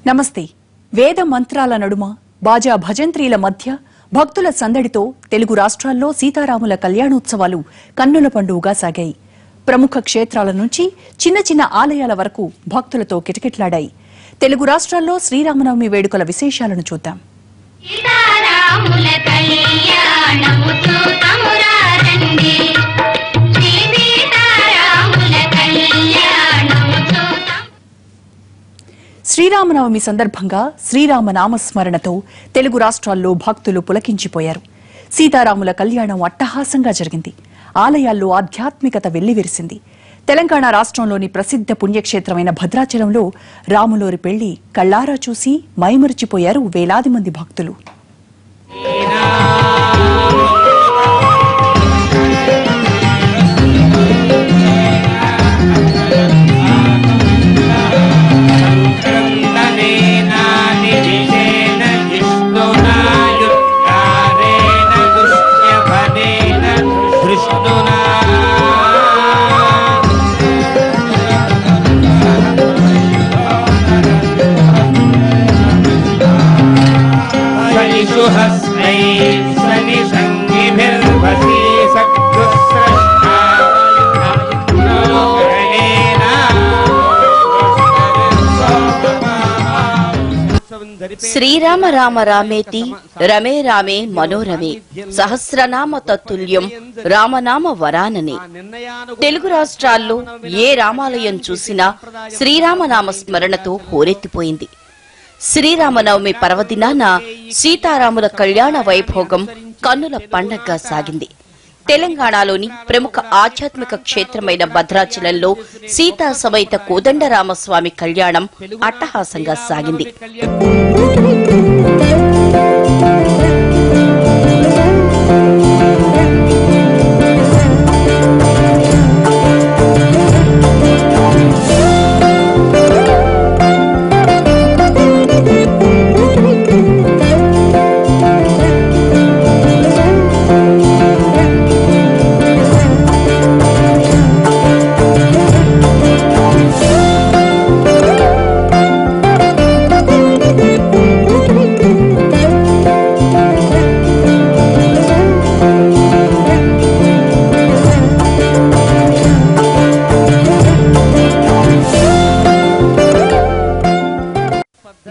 నమస్తే. వేద మంత్రాల నడుమ బాజా భజంత్రీల మధ్య భక్తుల సందడితో తెలుగు రాష్ట్రాల్లో సీతారాముల కళ్యాణోత్సవాలు కన్నుల పండుగగా సాగాయి. ప్రముఖ క్షేత్రాల నుంచి చిన్న చిన్న ఆలయాల వరకు భక్తులతో కిటకిటలాడాయి. తెలుగు రాష్ట్రాల్లో శ్రీరామనవమి వేడుకల విశేషాలను చూద్దాం. శ్రీరామనవమి సందర్భంగా శ్రీరామ నామస్మరణతో తెలుగు రాష్ట్రాల్లో భక్తులు పులకించిపోయారు. సీతారాముల కళ్యాణం అట్టహాసంగా జరిగింది. ఆలయాల్లో ఆధ్యాత్మికత వెల్లివిరిసింది. తెలంగాణ రాష్ట్రంలోని ప్రసిద్ధ పుణ్యక్షేత్రమైన భద్రాచలంలో రాములోరి పెళ్లి కళ్లారా చూసి మైమరిచిపోయారు వేలాది మంది భక్తులు. శ్రీరామ రామ రామేతి రమే రామే మనోరమే సహస్రనామ తత్తుల్యం రామనామ వరాననే. తెలుగు రాష్ట్రాల్లో ఏ రామాలయం చూసినా శ్రీరామనామ స్మరణతో హోరెత్తిపోయింది. శ్రీరామనవమి పర్వదినాన సీతారాముల కళ్యాణ వైభోగం కన్నుల పండగగా సాగింది. తెలంగాణలోని ప్రముఖ ఆధ్యాత్మిక క్షేత్రమైన భద్రాచలంలో సీతా సమేత కోదండరామస్వామి కళ్యాణం అట్టహాసంగా సాగింది.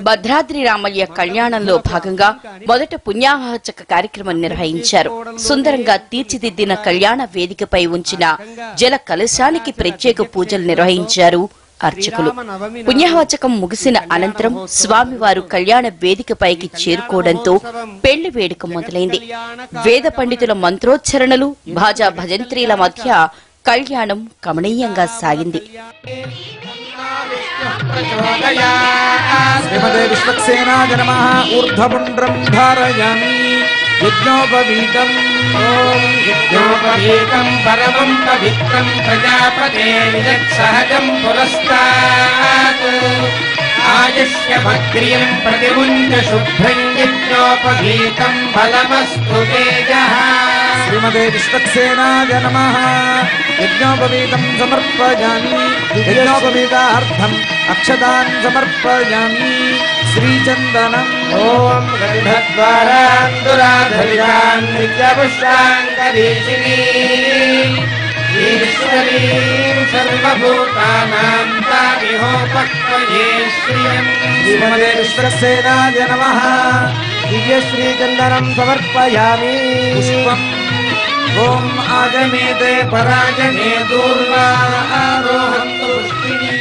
భద్రాద్రి రామయ్య కళ్యాణంలో భాగంగా మొదట పుణ్యాహవచక కార్యక్రమం నిర్వహించారు. సుందరంగా తీర్చిదిద్దిన కళ్యాణ వేదికపై ఉంచిన జల కలశానికి ప్రత్యేక పూజలు నిర్వహించారు అర్చకులు. పుణ్యాహవచకం ముగిసిన అనంతరం స్వామివారు కళ్యాణ వేదికపైకి చేరుకోవడంతో పెళ్లి వేడుక మొదలైంది. వేద పండితుల మంత్రోచ్చరణలు, భాజా భజంత్రీల మధ్య కళ్యాణం కమనీయంగా సాగింది. శ్రీమతే విశ్వక్సేనాయ నమః. ఊర్ధ్వపుండ్రం ధారయామి యజ్ఞోపవీతం. ఓం యజ్ఞోపవీతం పరమం పవిత్రం ప్రజాపతేర్యత్సహజం పురస్తాత్ ఆయుష్య భక్త్రియం ప్రతిముంజ శుభ్రం యజ్ఞోపవీతం ఫలమస్తు తేజః. శ్రీమతే విశ్వక్సేనాయ నమః. యజ్ఞోపవీతం సమర్పయామి. యజ్ఞోపవీతార్థం అక్షతాన్ సమర్పయామి. శ్రీచందనం. ఓం గంధద్వారాందురాధరితాన్ నిత్యపుష్పాంగరీషిణీ ఈశ్వరీం సర్వభూతానాం తామిహోపక్వయే శ్రియం. శ్రీమతే విశ్వక్సేనాయ నమః. దివ్యశ్రీచందనం సమర్పయామి. పుష్పం. ఓం ఆజమేతే పరాజమే దూర్వా ఆరోహంతు పుష్పిణీ.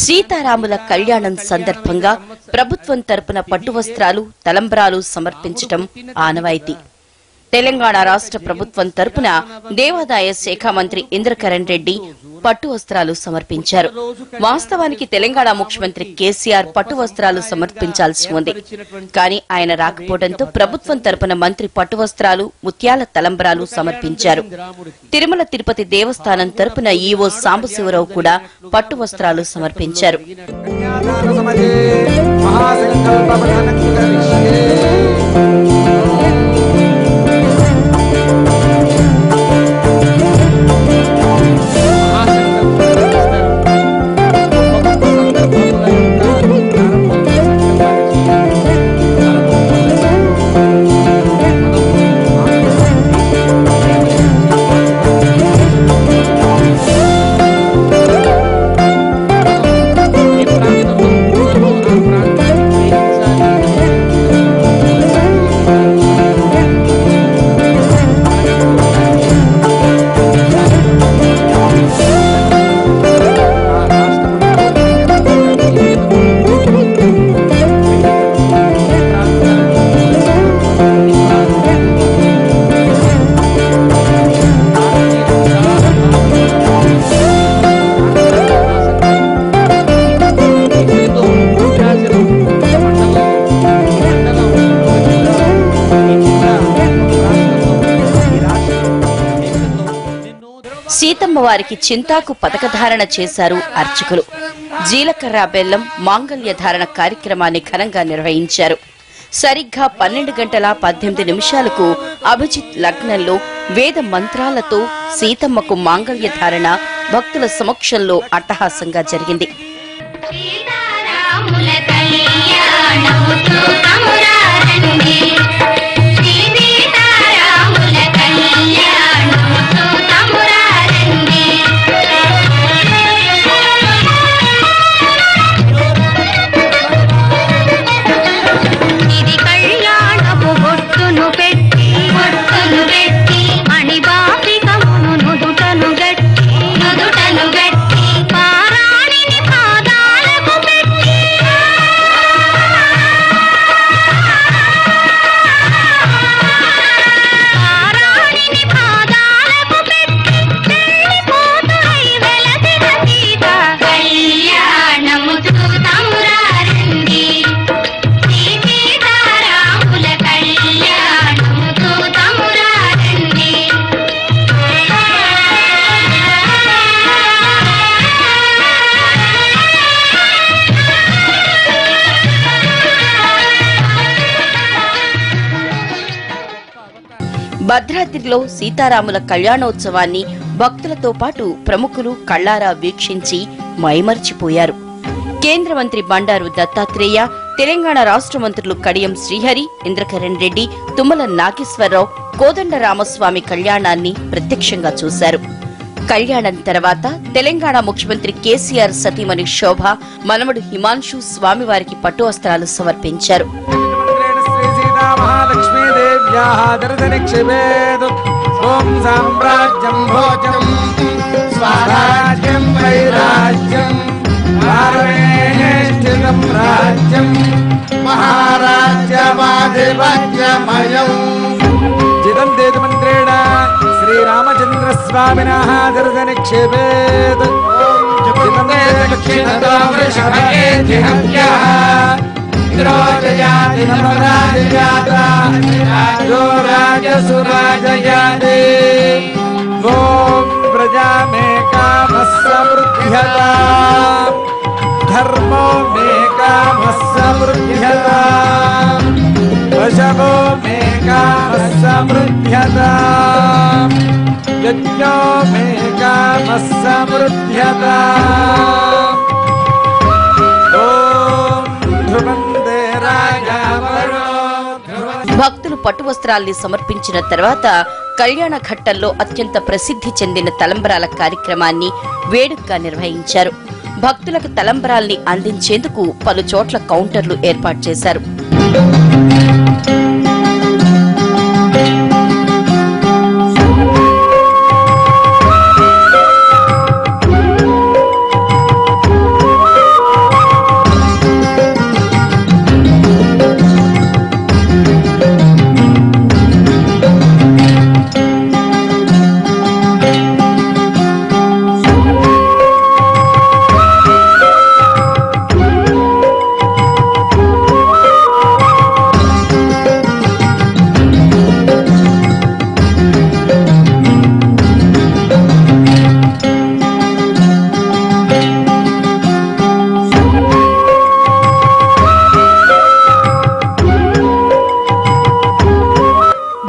సీతారాముల కళ్యాణం సందర్భంగా ప్రభుత్వం తరపున పట్టు వస్త్రాలు, తలంబ్రాలు సమర్పించటం ఆనవాయితీ. తెలంగాణ రాష్ట్ర ప్రభుత్వం తరపున దేవాదాయ శాఖ మంత్రి ఇంద్రకరణ్ రెడ్డి పట్టు వస్త్రాలు సమర్పించారు. వాస్తవానికి తెలంగాణ ముఖ్యమంత్రి కేసీఆర్ పట్టు వస్త్రాలు సమర్పించాల్సి ఉంది. కానీ ఆయన రాకపోవడంతో ప్రభుత్వం తరపున మంత్రి పట్టు వస్త్రాలు, ముత్యాల తలంబ్రాలు సమర్పించారు. తిరుమల తిరుపతి దేవస్థానం తరపున ఈవో సాంబశివరావు కూడా పట్టు వస్త్రాలు సమర్పించారు. స్వామివారికి చింతాకు పతకధారణ చేశారు అర్చకులు. జీలకర్ర బెల్లం మాంగళ్య ధారణ కార్యక్రమాన్ని ఘనంగా నిర్వహించారు. సరిగ్గా 12 గంటల 18 నిమిషాలకు అభిజిత్ లగ్నంలో వేద మంత్రాలతో సీతమ్మకు మాంగళ్య ధారణ భక్తుల సమక్షంలో అట్టహాసంగా జరిగింది. భద్రాద్రిలో సీతారాముల కళ్యాణోత్సవాన్ని భక్తులతో పాటు ప్రముఖులు కళ్లారా వీక్షించి మైమర్చిపోయారు. కేంద్ర మంత్రి బండారు దత్తాత్రేయ, తెలంగాణ రాష్ట్ర మంత్రులు కడియం శ్రీహరి, ఇంద్రకరణ్ రెడ్డి, తుమ్మల నాగేశ్వరరావు కోదండ రామస్వామి కళ్యాణాన్ని ప్రత్యక్షంగా చూశారు. కళ్యాణం తర్వాత తెలంగాణ ముఖ్యమంత్రి కేసీఆర్ సతీమణి శోభ, మనవడు హిమాంశు స్వామివారికి పట్టు వస్త్రాలు సమర్పించారు. ఓం సామ్రాజ్యం భోజనం స్వరాజ్యం వైరాజ్యం భారతేష్ఠితం రాజ్యం మహారాజ్యమాధిపత్యమయం జితం దేతుమంత్రేణ శ్రీరామచంద్రస్వామినః దర్శనిక్షేపేత్ జితం దక్షిణతో వృషభేతిహవ్యః రాజయాది నమరాజయాదో రాజసురాజయాదే ఓం ప్రజా మే కామః సమృద్ధ్యతా ధర్మో మే కామః సమృద్ధ్యతా వశవో మే కామః సమృద్ధ్యతా యజ్ఞో మే కామః సమృద్ధ్యతా భక్తులు పట్టు వస్త్రాల్ని సమర్పించిన తర్వాత కళ్యాణ ఘట్టంలో అత్యంత ప్రసిద్ధి చెందిన తలంబరాల కార్యక్రమాన్ని వేడుకగా నిర్వహించారు. భక్తులకు తలంబరాల్ని అందించేందుకు పలు చోట్ల కౌంటర్లు ఏర్పాటు చేశారు.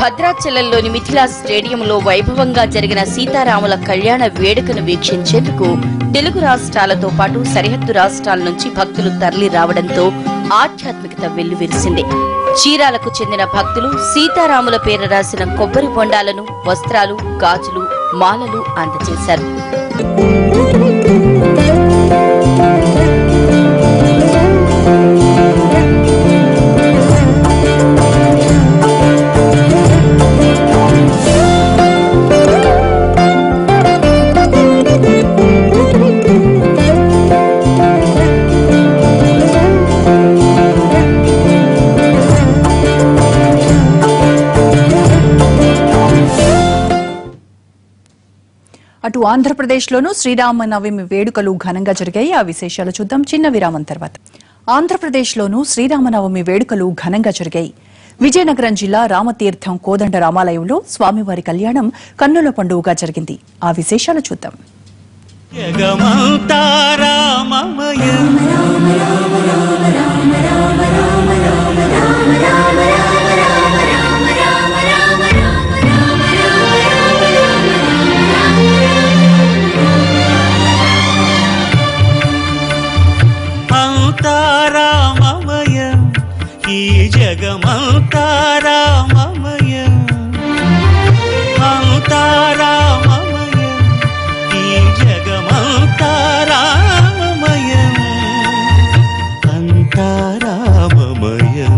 భద్రాచలంలోని మిథిలా స్టేడియంలో వైభవంగా జరిగిన సీతారాముల కళ్యాణ వేడుకను వీక్షించేందుకు తెలుగు రాష్ట్రాలతో పాటు సరిహద్దు రాష్ట్రాల నుంచి భక్తులు తరలి రావడంతో ఆధ్యాత్మికత వెల్లువిరిసింది. చీరాలకు చెందిన భక్తులు సీతారాముల పేర రాసిన కొబ్బరి బొండాలను, వస్త్రాలు, గాజులు, మాలలు అందజేశారు. అటు ఆంధ్రప్రదేశ్లోనూ శ్రీరామనవమి వేడుకలు ఘనంగా జరిగాయి. ఆ విశేషాలు చూద్దాం చిన్న విరామం తర్వాత. ఆంధ్రప్రదేశ్లోనూ శ్రీరామనవమి వేడుకలు ఘనంగా జరిగాయి. విజయనగరం జిల్లా రామతీర్థం కోదండ రామాలయంలో స్వామివారి కళ్యాణం కన్నుల పండుగగా జరిగింది. ఆ విశేషాలు చూద్దాం. జగమంతా రామమయం అంతా రామమయం ఈ జగమంతా రామమయం అంతా రామమయం ఈ జగమంతా రామమయం అంతా రామమయం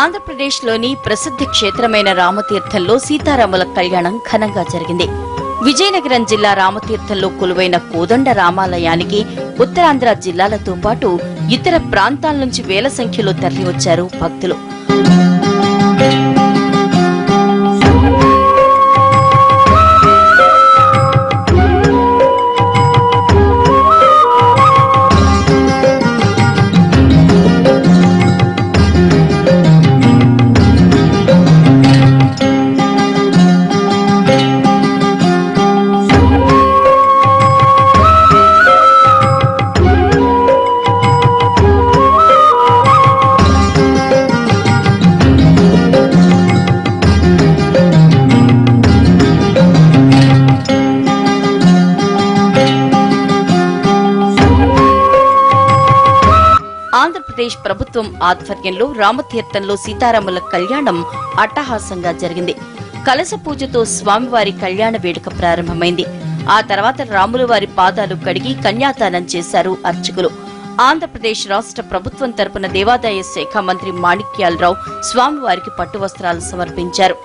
ఆంధ్రప్రదేశ్లోని ప్రసిద్ధ క్షేత్రమైన రామతీర్థంలో సీతారాముల కళ్యాణం ఘనంగా జరిగింది. విజయనగరం జిల్లా రామతీర్థంలో కొలువైన కోదండ రామాలయానికి ఉత్తరాంధ్ర జిల్లాలతో పాటు ఇతర ప్రాంతాల నుంచి వేల సంఖ్యలో తరలివచ్చారు భక్తులు. ఆంధ్రప్రదేశ్ ప్రభుత్వం ఆధ్వర్యంలో రామతీర్థంలో సీతారాముల కళ్యాణం అట్టహాసంగా జరిగింది. కలశ పూజతో స్వామివారి కళ్యాణ వేడుక ప్రారంభమైంది. ఆ తర్వాత రాముల వారి పాదాలు కడిగి కన్యాదానం చేశారు అర్చకులు. ఆంధ్రప్రదేశ్ రాష్ట్ర ప్రభుత్వం తరపున దేవాదాయ శాఖ మంత్రి మాణిక్యాలరావు స్వామివారికి పట్టు వస్త్రాలు సమర్పించారు.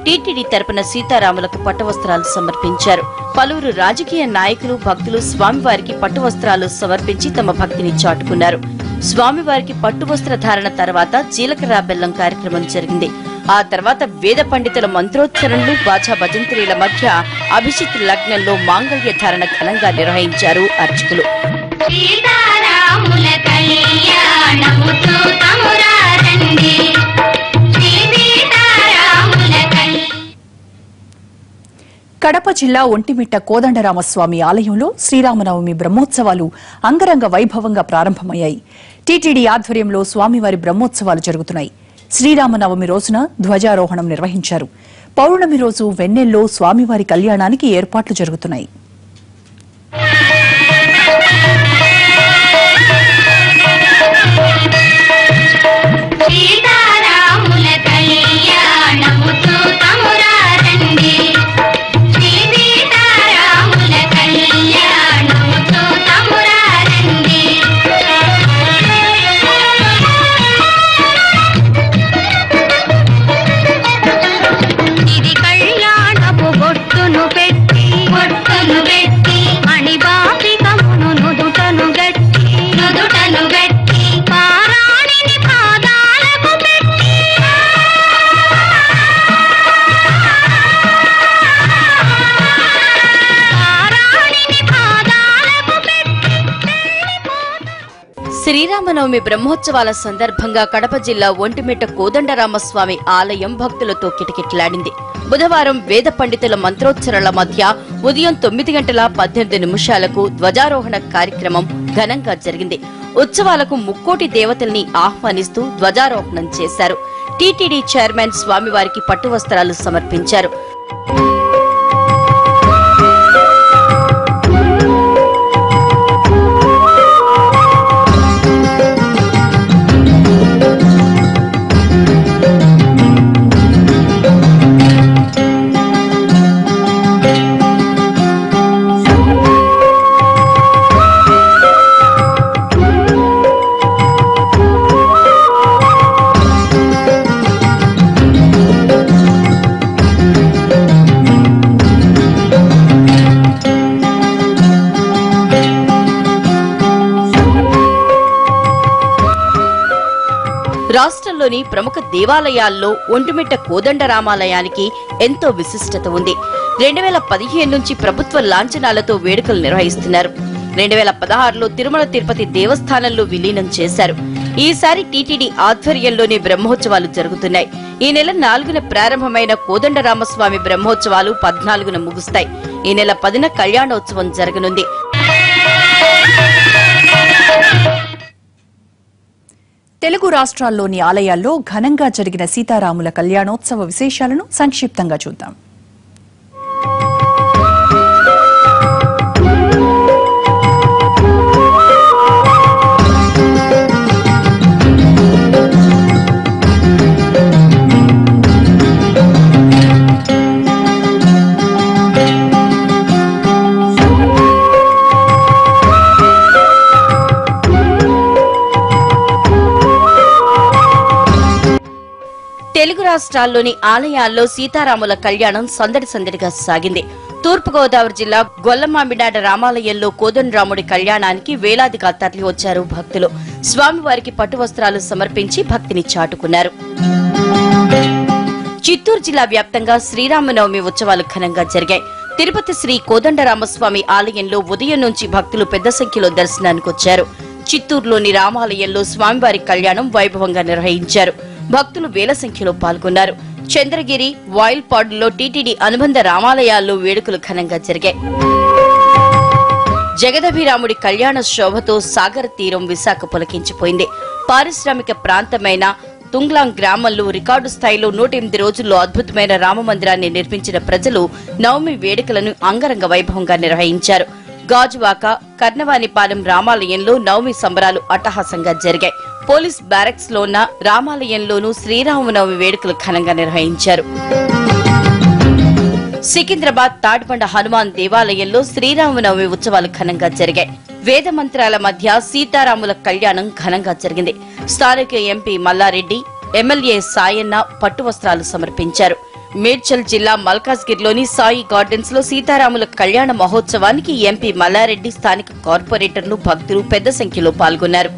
టీటీడీ తరపున సీతారాములకు పట్టువస్త్రాలు సమర్పించారు. పలువురు రాజకీయ నాయకులు, భక్తులు స్వామివారికి పట్టువస్త్రాలు సమర్పించి తమ భక్తిని చాటుకున్నారు. స్వామివారికి పట్టువస్త్ర ధారణ తర్వాత జీలకర్ర బెల్లం కార్యక్రమం జరిగింది. ఆ తర్వాత వేద పండితుల మంత్రోచ్చరణలు, బాజా భజంత్రీల మధ్య అభిజిత్ లగ్నంలో మాంగళ్య ధారణ ఘనంగా నిర్వహించారు అర్చకులు. కడప జిల్లా ఒంటిమిట్ట కోదండరామస్వామి ఆలయంలో శ్రీరామనవమి బ్రహ్మోత్సవాలు అంగరంగ వైభవంగా ప్రారంభమయ్యాయి. టీటీడీ ఆధ్వర్యంలో స్వామివారి బ్రహ్మోత్సవాలు జరుగుతున్నాయి. శ్రీరామనవమి రోజున ధ్వజారోహణం నిర్వహించారు. పౌర్ణమి రోజు వెన్నెల్లో స్వామివారి కళ్యాణానికి ఏర్పాట్లు జరుగుతున్నాయి. శ్రీరామనవమి బ్రహ్మోత్సవాల సందర్భంగా కడప జిల్లా ఒంటిమిట్ట కోదండరామస్వామి ఆలయం భక్తులతో కిటకిటలాడింది. బుధవారం వేద పండితుల మంత్రోచ్చరణల మధ్య ఉదయం 9:18 ధ్వజారోహణ కార్యక్రమం ఘనంగా జరిగింది. ఉత్సవాలకు ముక్కోటి దేవతల్ని ఆహ్వానిస్తూ ధ్వజారోహణం చేశారు. టీటీడీ చైర్మన్ స్వామివారికి పట్టు వస్త్రాలు సమర్పించారు. రాష్ట్రంలోని ప్రముఖ దేవాలయాల్లో ఒంటిమిట్ట కోదండరామాలయానికి ఎంతో విశిష్టత ఉంది. 2015 నుంచి ప్రభుత్వ లాంఛనాలతో వేడుకలు నిర్వహిస్తున్నారు. 2016లో తిరుమల తిరుపతి దేవస్థానంలో విలీనం చేశారు. ఈసారి టీటీడీ ఆధ్వర్యంలోనే బ్రహ్మోత్సవాలు జరుగుతున్నాయి. ఈ నెల 4న ప్రారంభమైన కోదండరామస్వామి బ్రహ్మోత్సవాలు 14న ముగుస్తాయి. ఈ నెల 10న కళ్యాణోత్సవం జరగనుంది. తెలుగు రాష్ట్రాల్లోని ఆలయాల్లో ఘనంగా జరిగిన సీతారాముల కళ్యాణోత్సవ విశేషాలను సంక్షిప్తంగా చూద్దాం. తెలుగు రాష్ట్రాల్లోని ఆలయాల్లో సీతారాముల కళ్యాణం సందడి సందడిగా సాగింది. తూర్పుగోదావరి జిల్లా గొల్లమామిడాడ రామాలయంలో కోదండరాముడి కళ్యాణానికి వేలాదిగా తరలి వచ్చారు భక్తులు. స్వామివారికి పట్టు వస్త్రాలు సమర్పించి భక్తిని చాటుకున్నారు. చిత్తూరు జిల్లా వ్యాప్తంగా శ్రీరామనవమి ఉత్సవాలు ఘనంగా జరిగాయి. తిరుపతి శ్రీ కోదండరామస్వామి ఆలయంలో ఉదయం నుంచి భక్తులు పెద్ద సంఖ్యలో దర్శనానికి వచ్చారు. చిత్తూరులోని రామాలయంలో స్వామివారి కళ్యాణం వైభవంగా నిర్వహించారు. భక్తులు వేల సంఖ్యలో పాల్గొన్నారు. చంద్రగిరి, వాయిల్పాడులో టీటీడీ అనుబంధ రామాలయాల్లో వేడుకలు ఘనంగా జరిగాయి. జగదభిరాముడి కళ్యాణ శోభతో సాగర తీరం విశాఖ పులకించిపోయింది. పారిశ్రామిక ప్రాంతమైన తుంగ్లాంగ్ గ్రామంలో రికార్డు స్థాయిలో 108 రోజుల్లో అద్భుతమైన రామమందిరాన్ని నిర్మించిన ప్రజలు నవమి వేడుకలను అంగరంగ వైభవంగా నిర్వహించారు. గాజువాక, కర్ణవానిపాలెం రామాలయంలో నవమి సంబరాలు అట్టహాసంగా జరిగాయి. పోలీస్ బ్యారక్స్ లో ఉన్న రామాలయంలోనూ శ్రీరామనవమి వేడుకలు ఘనంగా నిర్వహించారు. సికింద్రాబాద్ తాడిబండ హనుమాన్ దేవాలయంలో శ్రీరామనవమి ఉత్సవాలు ఘనంగా జరిగాయి. వేద మంత్రాల మధ్య సీతారాముల కళ్యాణం ఘనంగా జరిగింది. స్థానిక ఎంపీ మల్లారెడ్డి, ఎమ్మెల్యే సాయన్న పట్టు వస్త్రాలు సమర్పించారు. మేడ్చల్ జిల్లా మల్కాజ్గిరిలోని సాయి గార్డెన్స్ లో సీతారాముల కళ్యాణ మహోత్సవానికి ఎంపీ మల్లారెడ్డి, స్థానిక కార్పొరేటర్లు, భక్తులు పెద్ద సంఖ్యలో పాల్గొన్నారు.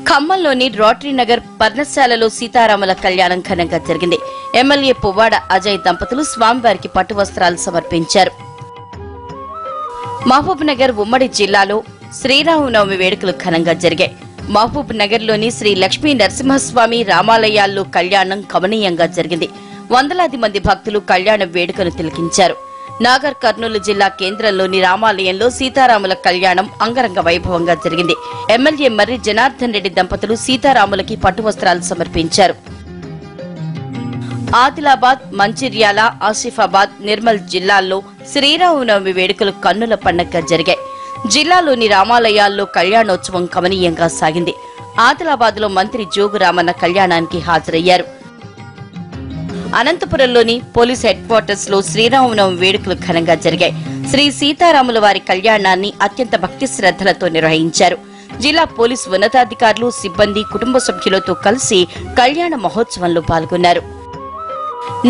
ఖమ్మంలోని రోటరీ నగర్ పర్ణశాలలో సీతారాముల కళ్యాణం ఘనంగా జరిగింది. ఎమ్మెల్యే పువ్వాడ అజయ్ దంపతులు స్వామివారికి పట్టు వస్త్రాలు సమర్పించారు. మహబూబ్ నగర్ ఉమ్మడి జిల్లాలో శ్రీరామనవమి వేడుకలు ఘనంగా జరిగాయి. మహబూబ్ నగర్ లోని శ్రీ లక్ష్మీ నరసింహస్వామి రామాలయాల్లో కళ్యాణం కమనీయంగా జరిగింది. వందలాది మంది భక్తులు కళ్యాణ వేడుకను తిలకించారు. నాగర్ కర్నూలు జిల్లా కేంద్రంలోని రామాలయంలో సీతారాముల కళ్యాణం అంగరంగ వైభవంగా జరిగింది. ఎమ్మెల్యే మర్రి జనార్దన్ రెడ్డి దంపతులు సీతారాములకి పట్టు వస్త్రాలు సమర్పించారు. ఆదిలాబాద్, మంచిర్యాల, ఆసిఫాబాద్, నిర్మల్ జిల్లాల్లో శ్రీరామనవమి వేడుకలు కన్నుల పండగగా జరిగాయి. జిల్లాలోని రామాలయాల్లో కళ్యాణోత్సవం కమనీయంగా సాగింది. ఆదిలాబాద్ లో మంత్రి జోగు రామన్న కళ్యాణానికి హాజరయ్యారు. అనంతపురంలోని పోలీస్ హెడ్ క్వార్టర్స్ లో శ్రీరామనవమి వేడుకలు ఘనంగా జరిగాయి. శ్రీ సీతారాముల వారి కళ్యాణాన్ని అత్యంత భక్తి శ్రద్ధలతో నిర్వహించారు. జిల్లా పోలీసు ఉన్నతాధికారులు, సిబ్బంది, కుటుంబ సభ్యులతో కలిసి కళ్యాణ మహోత్సవంలో పాల్గొన్నారు.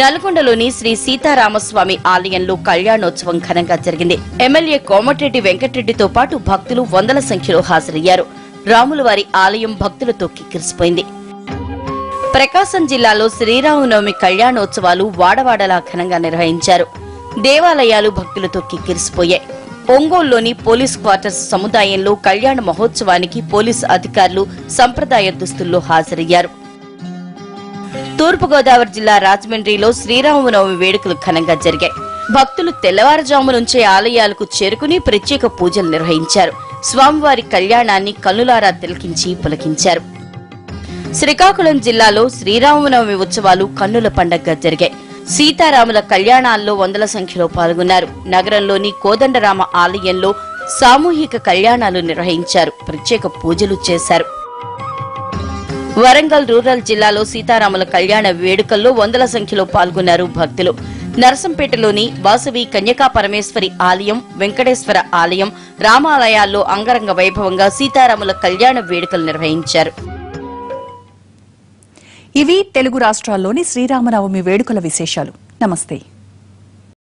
నల్గొండలోని శ్రీ సీతారామస్వామి ఆలయంలో కళ్యాణోత్సవం ఘనంగా జరిగింది. ఎమ్మెల్యే కోమటిరెడ్డి వెంకటరెడ్డితో పాటు భక్తులు వందల సంఖ్యలో హాజరయ్యారు. రాములవారి ఆలయం భక్తులతో కిక్కిరిసిపోయింది. ప్రకాశం జిల్లాలో శ్రీరామనవమి కళ్యాణోత్సవాలు వాడవాడలా ఘనంగా నిర్వహించారు. దేవాలయాలు భక్తులతో కిక్కిరిసిపోయాయి. ఒంగోలులోని పోలీస్ క్వార్టర్స్ సముదాయంలో కళ్యాణ మహోత్సవానికి పోలీసు అధికారులు సంప్రదాయ దుస్తుల్లో హాజరయ్యారు. తూర్పుగోదావరి జిల్లా రాజమండ్రిలో శ్రీరామనవమి వేడుకలు ఘనంగా జరిగాయి. భక్తులు తెల్లవారుజాము నుంచే ఆలయాలకు చేరుకుని ప్రత్యేక పూజలు నిర్వహించారు. స్వామివారి కళ్యాణాన్ని కన్నులారా తిలకించి పులకించారు. శ్రీకాకుళం జిల్లాలో శ్రీరామనవమి ఉత్సవాలు కన్నుల పండగగా జరిగాయి. సీతారాముల కళ్యాణాల్లో వందల సంఖ్యలో పాల్గొన్నారు. నగరంలోని కోదండరామ ఆలయంలో సామూహిక కళ్యాణాలు నిర్వహించారు. ప్రత్యేక పూజలు చేశారు. వరంగల్ రూరల్ జిల్లాలో సీతారాముల కళ్యాణ వేడుకల్లో వందల సంఖ్యలో పాల్గొన్నారు భక్తులు. నరసంపేటలోని వాసవి కన్యకా పరమేశ్వరి ఆలయం, వెంకటేశ్వర ఆలయం, రామాలయాల్లో అంగరంగ వైభవంగా సీతారాముల కళ్యాణ వేడుకలు నిర్వహించారు. ఇవి తెలుగు రాష్ట్రాల్లోని శ్రీరామనవమి వేడుకల విశేషాలు. నమస్తే.